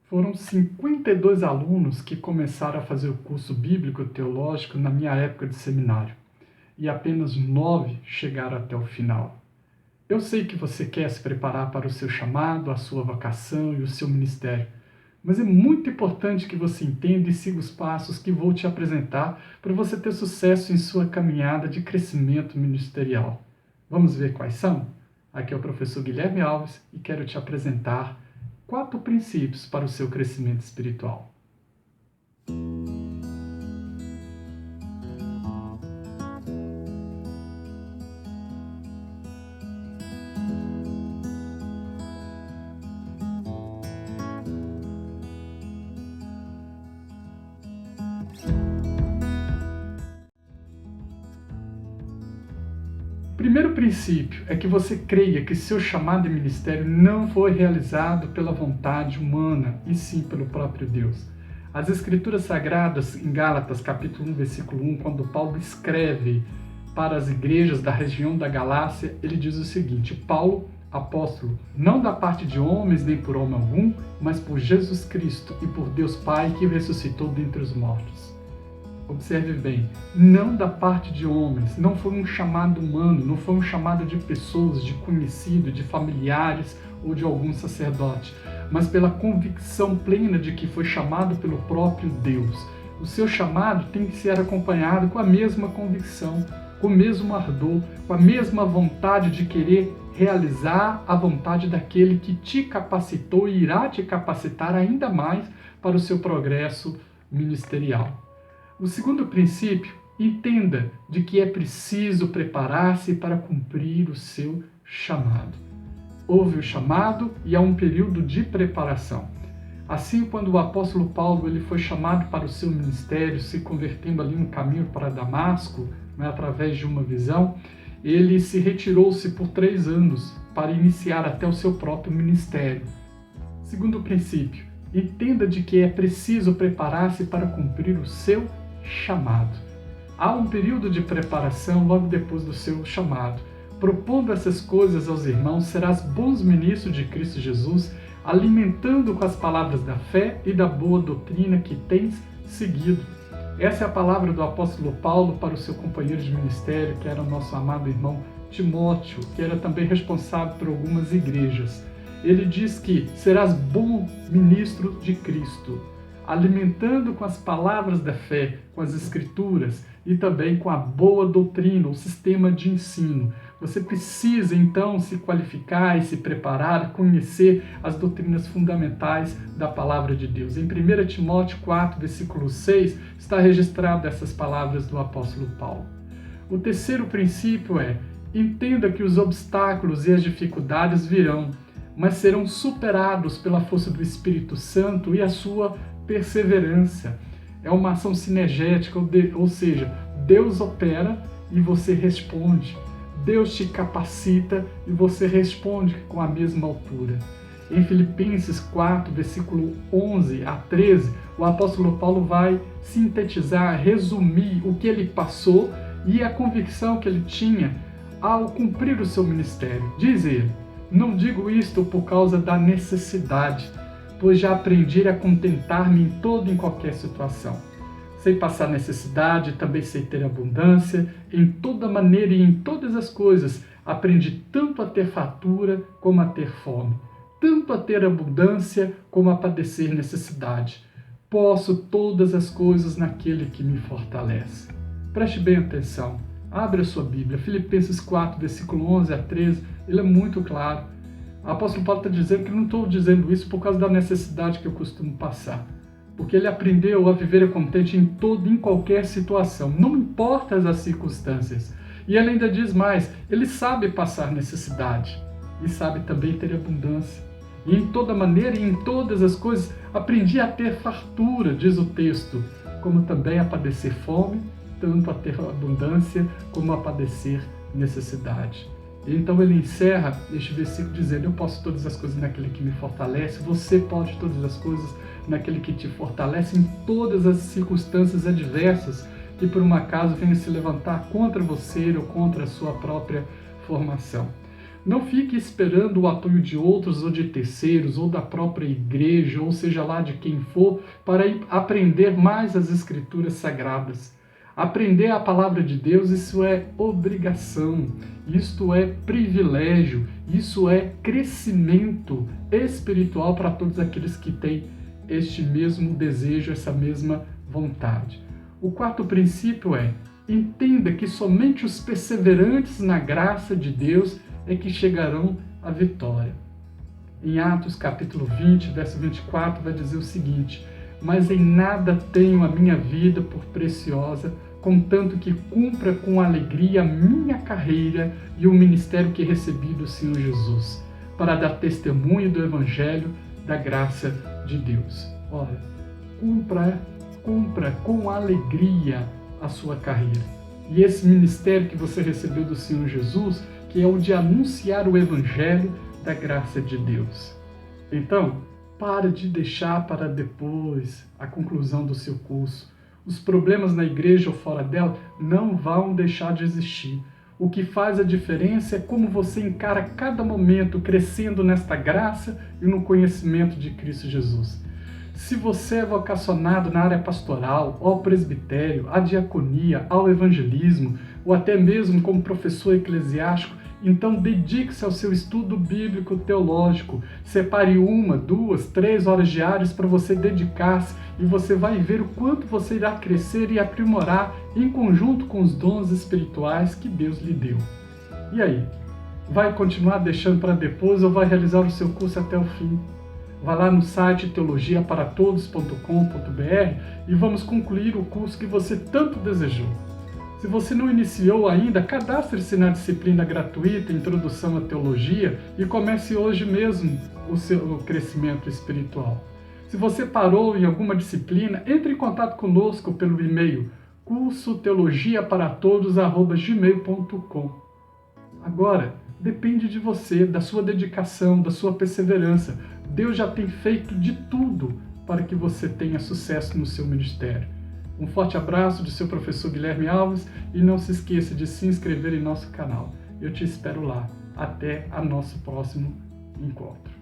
Foram 52 alunos que começaram a fazer o curso bíblico-teológico na minha época de seminário, e apenas 9 chegaram até o final. Eu sei que você quer se preparar para o seu chamado, a sua vocação e o seu ministério, mas é muito importante que você entenda e siga os passos que vou te apresentar para você ter sucesso em sua caminhada de crescimento ministerial. Vamos ver quais são? Aqui é o professor Guilherme Alves e quero te apresentar 4 princípios para o seu crescimento espiritual. O primeiro princípio é que você creia que seu chamado e ministério não foi realizado pela vontade humana, e sim pelo próprio Deus. As Escrituras Sagradas, em Gálatas, capítulo 1, versículo 1, quando Paulo escreve para as igrejas da região da Galácia, ele diz o seguinte: Paulo, apóstolo, não da parte de homens nem por homem algum, mas por Jesus Cristo e por Deus Pai que o ressuscitou dentre os mortos. Observe bem, não da parte de homens, não foi um chamado humano, não foi um chamado de pessoas, de conhecidos, de familiares ou de algum sacerdote, mas pela convicção plena de que foi chamado pelo próprio Deus. O seu chamado tem que ser acompanhado com a mesma convicção, com o mesmo ardor, com a mesma vontade de querer realizar a vontade daquele que te capacitou e irá te capacitar ainda mais para o seu progresso ministerial. O segundo princípio, entenda de que é preciso preparar-se para cumprir o seu chamado. Houve o chamado e há um período de preparação. Assim, quando o apóstolo Paulo ele foi chamado para o seu ministério, se convertendo ali no caminho para Damasco, através de uma visão, ele se retirou-se por 3 anos para iniciar até o seu próprio ministério. Segundo princípio, entenda de que é preciso preparar-se para cumprir o seu chamado. Há um período de preparação logo depois do seu chamado. Propondo essas coisas aos irmãos, serás bons ministros de Cristo Jesus, alimentando com as palavras da fé e da boa doutrina que tens seguido. Essa é a palavra do apóstolo Paulo para o seu companheiro de ministério, que era o nosso amado irmão Timóteo, que era também responsável por algumas igrejas. Ele diz que serás bom ministro de Cristo, alimentando com as palavras da fé, com as escrituras e também com a boa doutrina, o sistema de ensino. Você precisa então se qualificar e se preparar, conhecer as doutrinas fundamentais da palavra de Deus. Em 1 Timóteo 4, versículo 6, está registrado essas palavras do apóstolo Paulo. O terceiro princípio é: entenda que os obstáculos e as dificuldades virão, mas serão superados pela força do Espírito Santo e a sua perseverança. É uma ação sinergética, ou seja, Deus opera e você responde. Deus te capacita e você responde com a mesma altura. Em Filipenses 4, versículo 11 a 13, o apóstolo Paulo vai sintetizar, resumir o que ele passou e a convicção que ele tinha ao cumprir o seu ministério. Diz ele: não digo isto por causa da necessidade, pois já aprendi a contentar-me em toda e em qualquer situação. Sei passar necessidade, também sei ter abundância, em toda maneira e em todas as coisas. Aprendi tanto a ter fartura como a ter fome, tanto a ter abundância como a padecer necessidade. Posso todas as coisas naquele que me fortalece. Preste bem atenção. Abre a sua Bíblia. Filipenses 4, versículo 11 a 13, ele é muito claro. O apóstolo Paulo está dizendo que não estou dizendo isso por causa da necessidade que eu costumo passar, porque ele aprendeu a viver contente em toda e em qualquer situação, não importa as circunstâncias. E ele ainda diz mais: ele sabe passar necessidade e sabe também ter abundância. E em toda maneira e em todas as coisas aprendi a ter fartura, diz o texto, como também a padecer fome, tanto a ter abundância como a padecer necessidade. Então ele encerra este versículo dizendo: eu posso todas as coisas naquele que me fortalece. Você pode todas as coisas naquele que te fortalece em todas as circunstâncias adversas que por um acaso venham se levantar contra você ou contra a sua própria formação. Não fique esperando o apoio de outros ou de terceiros ou da própria igreja, ou seja lá de quem for, para aprender mais as Escrituras Sagradas. Aprender a palavra de Deus, isso é obrigação, isto é privilégio, isso é crescimento espiritual para todos aqueles que têm este mesmo desejo, essa mesma vontade. O quarto princípio é: entenda que somente os perseverantes na graça de Deus é que chegarão à vitória. Em Atos capítulo 20, verso 24, vai dizer o seguinte: mas em nada tenho a minha vida por preciosa, contanto que cumpra com alegria a minha carreira e o ministério que recebi do Senhor Jesus, para dar testemunho do Evangelho da graça de Deus. Olha, cumpra com alegria a sua carreira. E esse ministério que você recebeu do Senhor Jesus, que é o de anunciar o Evangelho da graça de Deus. Então, pare de deixar para depois a conclusão do seu curso. Os problemas na igreja ou fora dela não vão deixar de existir. O que faz a diferença é como você encara cada momento crescendo nesta graça e no conhecimento de Cristo Jesus. Se você é vocacionado na área pastoral, ao presbitério, à diaconia, ao evangelismo, ou até mesmo como professor eclesiástico, então dedique-se ao seu estudo bíblico teológico. Separe 1, 2, 3 horas diárias para você dedicar-se e você vai ver o quanto você irá crescer e aprimorar em conjunto com os dons espirituais que Deus lhe deu. E aí? Vai continuar deixando para depois ou vai realizar o seu curso até o fim? Vá lá no site teologiaparatodos.com.br e vamos concluir o curso que você tanto desejou. Se você não iniciou ainda, cadastre-se na disciplina gratuita Introdução à Teologia e comece hoje mesmo o seu crescimento espiritual. Se você parou em alguma disciplina, entre em contato conosco pelo e-mail cursoteologiaparatodos@gmail.com. Agora, depende de você, da sua dedicação, da sua perseverança. Deus já tem feito de tudo para que você tenha sucesso no seu ministério. Um forte abraço do seu professor Guilherme Alves e não se esqueça de se inscrever em nosso canal. Eu te espero lá. Até o nosso próximo encontro.